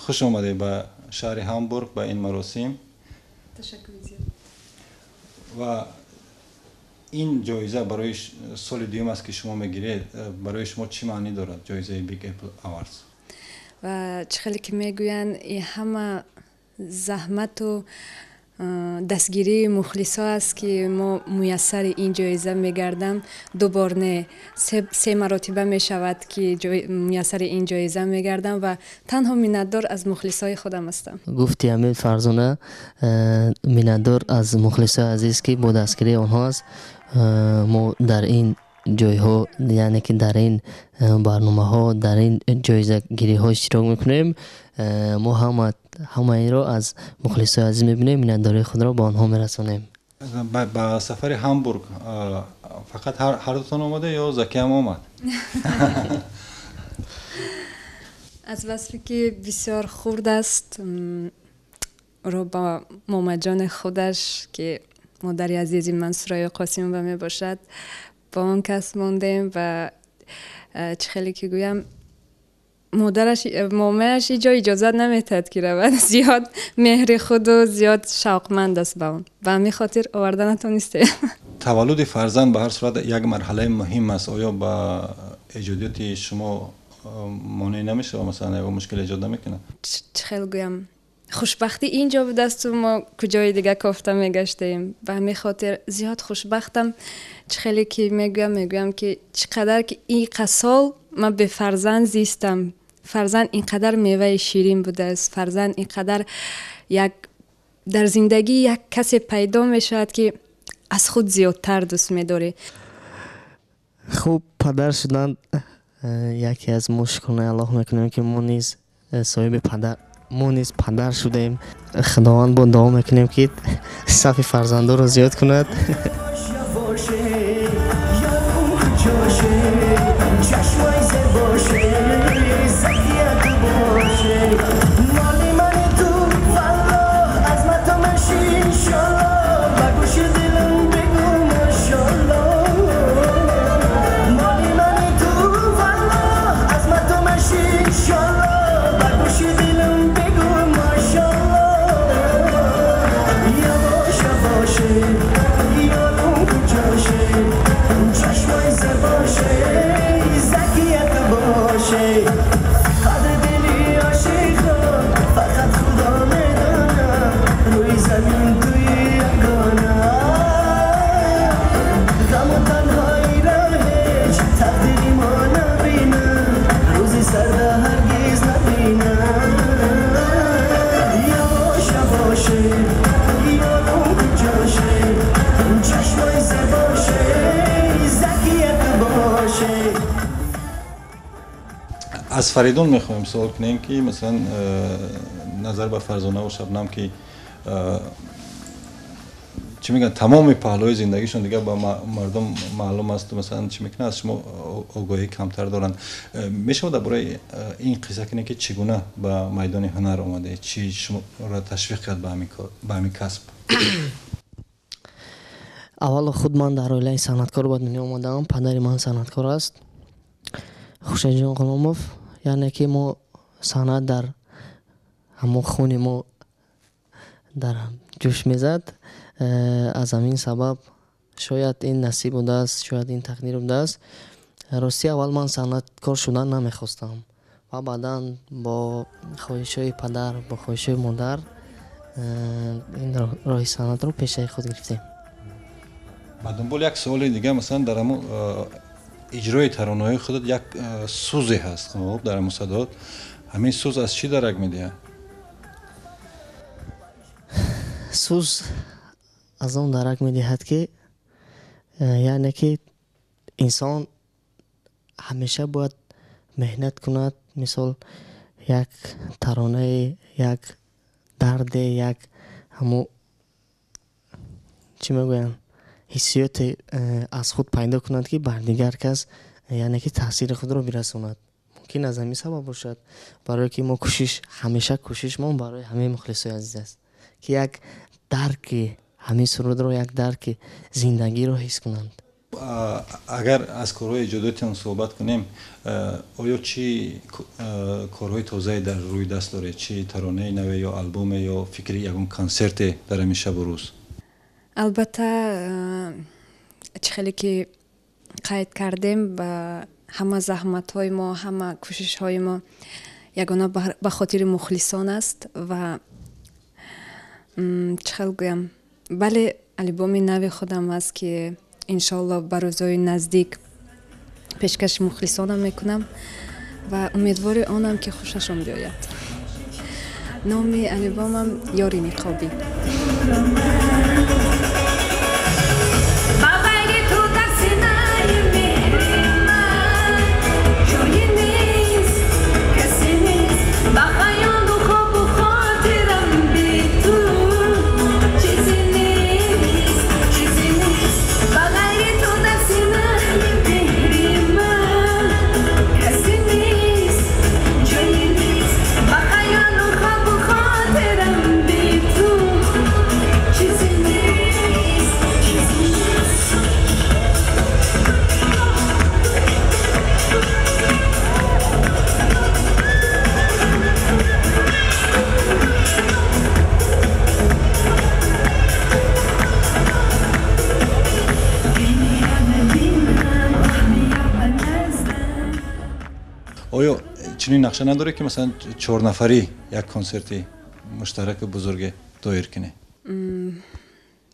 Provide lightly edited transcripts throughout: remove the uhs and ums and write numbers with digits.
خوش آمده به شهر هامبورگ به این مراسم. تشکر و این جایزه برای سال دوم است که شما میگیرید. برای شما چی معنی دارد جایزه بیگ اپل آواردز؟ و چه خیلی که میگوین این همه زحمت و دستگیری مخلصا است که ما میسر این جایزه میگردم. دوبار نه، سه مراتبه میشود که میسر این جایزه میگردم و تنها منتدار از مخلصای خودم هستم. گفتی امیر فرزانه منتدار از مخلصای عزیز که با دستگیری آنها است. ما در این جایها، یعنی که در این برنامه ها، در این جایزه گیری ها اشتراک میکنیم. ما همه این را از مخلصای عزیز میبینیم، منتداری خود را با آنها میرسانیم. با سفر هامبورگ فقط هر دوتان آمده یا زکی هم آمد؟ از وصفی که بسیار خورد است رو با ماما جان خودش که مادری عزیزی من سرای قاسم و می باشد با آن کس ماندیم و چه خیلی که گویم مامهش اینجا اجازت نمیتد که رود. زیاد مهر خود و زیاد شوقمند است با اون و همین خاطر آوردن تونسته. تولد فرزند به هر صورت یک مرحله مهم است. آیا با ایجادیات شما مانع نمیشه و مثلا یک مشکل ایجاد نمیکنه؟ چه خیلی گویم خوشبختی اینجا بود است و ما کجای دیگه کافته میگشتیم و همین خاطر زیاد خوشبختم. چه خیلی که میگویم که چقدر که این سال من به فرزند زیستم. فرزند اینقدر میوه شیرین بوده است. فرزند اینقدر در زندگی یک کسی پیدا میشود که از خود زیادتر دوست میداره. خوب پدر شدن یکی از مشکلات الله میکنیم که ما نیز صاحب پدر، ما نیز پدر شدیم. خداوند با دعا میکنیم که صف فرزندا رو زیاد کند. از فریدون میخوایم سوال کنیم که مثلا نظر به فرزانه و شبنم که چی میگن تمام پهلوی زندگیشون دیگه با مردم معلوم است، مثلا چی میکنه از شما آگاهی کمتر دارن. میشه برای این قصه کنه که چگونه به میدان هنر آمده، چی شما را تشویق کرد به همین کسب؟ اول خود من در عائله صنعتکار به دنیا آمدم. پدر من صنعتکار است، خوشایند جان غلاموف. یعنی که ما صنعت در همون خون ما در جوش میزد. از همین سبب شاید این نصیب بوده است، شاید این تقدیر بوده است. راستی اول من صنعتکار شدن نمیخواستم و بعدا با خواهش‌های پدر، با خواهش‌های مادر این راه صنعت رو پیش خود گرفتیم. بعد دنبال یک سوال دیگه، مثلا در همون اجرای ترانه‌های خودت یک سوزی هست، خب در مصدات همین سوز از چی درک میده؟ سوز از اون درک میدهد که یعنی که انسان همیشه باید مهنت کند. مثال یک ترانه، یک درد، یک همو چی میگویم حسیات از خود پیدا کند که بر دیگر کس یعنی که تاثیر خود رو برساند. ممکن از همین سبب باشد برای که ما همیشه کوشش ما برای همه مخلصای عزیز است که یک درک همین سرود رو، یک درک زندگی رو حس کنند. اگر از کارهای ایجادیتون صحبت کنیم آیا چی کارهای تازه در روی دست داره؟ چی ترانه نوی یا آلبوم یا فکری یکون کنسرت در این شب و روز؟ البته چه خیلی که قید کردیم و همه زحمت های ما، همه کوشش های ما یگانه به خاطر مخلصان است و چه خیلی گویم بله آلبوم نوی خودم است که انشالله به روزهای نزدیک پیشکش مخلصانم میکنم و امیدوار آنم که خوششون بیاید. نام آلبومم یاری نقابی. آیا چنین نقشه نداره که مثلا 4 نفری یک کنسرتی مشترک بزرگ دایر کنه؟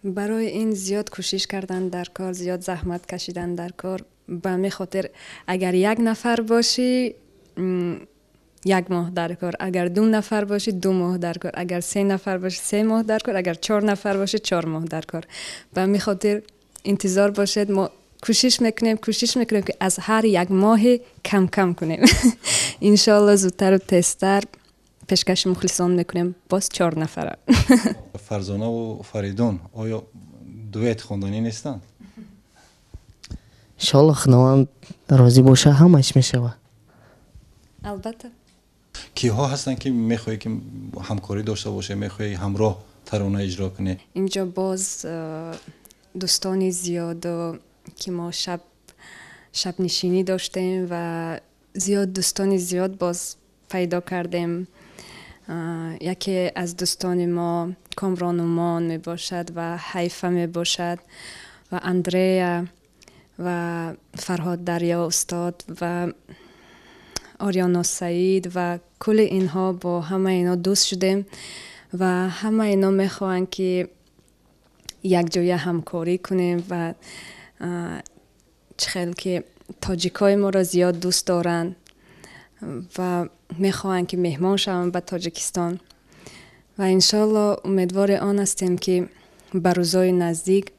برای این زیاد کوشش کردن در کار، زیاد زحمت کشیدن در کار. به همین خاطر اگر 1 نفر باشی 1 ماه در کار، اگر 2 نفر باشی 2 ماه در کار، اگر 3 نفر باشی 3 ماه در کار، اگر 4 نفر باشی 4 ماه در کار. به همین خاطر انتظار باشید ما کوشش میکنیم که از هر 1 ماه کم کنیم. انشالله زودتر و تیزتر پیشکش مخلصان میکنیم باز 4 نفره. فرزانه و فریدون آیا دویت خوندنی نیستن؟ انشالله خداوند راضی باشه همش میشوه. البته کیها هستن که میخوایی که همکاری داشته باشه، میخوایی همراه ترانه اجرا کنه؟ اینجا باز دوستانی زیاد که ما شب نشینی داشتیم و زیاد دوستانی زیاد باز پیدا کردیم. یکی از دوستان ما کامران اومان می باشد و حیفه می باشد و اندریا و فرهاد دریا استاد و آریانا سعید و کل اینها با همه اینا دوست شدیم و همه اینا میخواهند که یک جای همکاری کنیم و چخیل که تاجیکای ما را زیاد دوست دارن و میخواهند که مهمان شوند به تاجیکستان و انشالله امیدوار آن هستیم که به روزهای نزدیک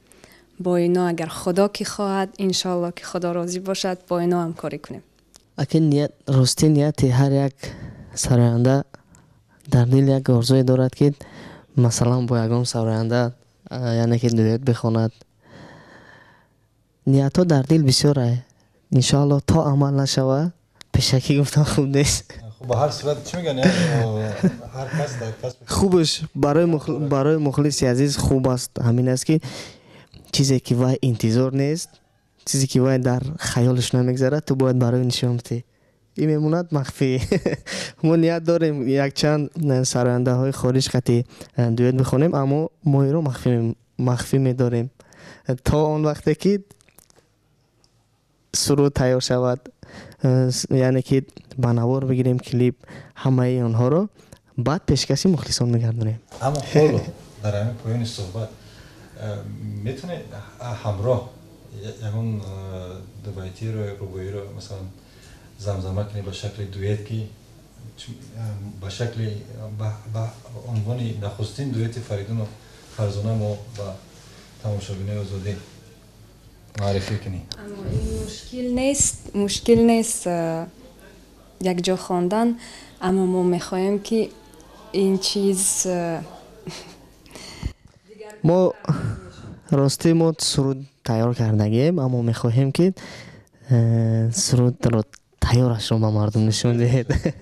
با اینا اگر خدا که خواهد انشالله که خدا راضی باشد با اینا همکاری کنیم. اگه نیت راستی نیت هر یک سراینده در دل یک آرزوی دارد که مثلا با یگان سراینده یعنی که دویت بخواند، نیت ها در دل بسیاره. انشاءالله تا عمل نشوه پیشکی گفتن خوب نیست. خب به هر صورت چی میگن هر کس در کس خوبش برای مخلصی عزیز خوب است همین است که چیزی که وای انتظار نیست، چیزی که وای در خیالش نمیگذره تو باید برای نشون بدی. این میموند مخفی. ما نیت داریم یک چند سراینده های خارج قطعی دویت بخونیم اما ما این رو مخفی میداریم تا اون وقتی که سرود تیار شود، یعنی که بنوار بگیریم کلیپ همه اونها رو بعد پیشکشی مخلصان میگردونیم. اما خالو در همین پایان صحبت میتونه همراه یکون دویتی رو روبایی رو مثلا زمزمه کنی به شکل دویت که به شکل به عنوان نخستین دویت فریدون و فرزانه ما به تماشاگران آزادی معرفی کنی؟ اما این مشکل نیست یک جا خواندن، اما ما میخوایم که این چیز ما راستی ما سرود تیار کردگیم اما میخواهیم که سرود رو تیارش رو به مردم نشون دهید.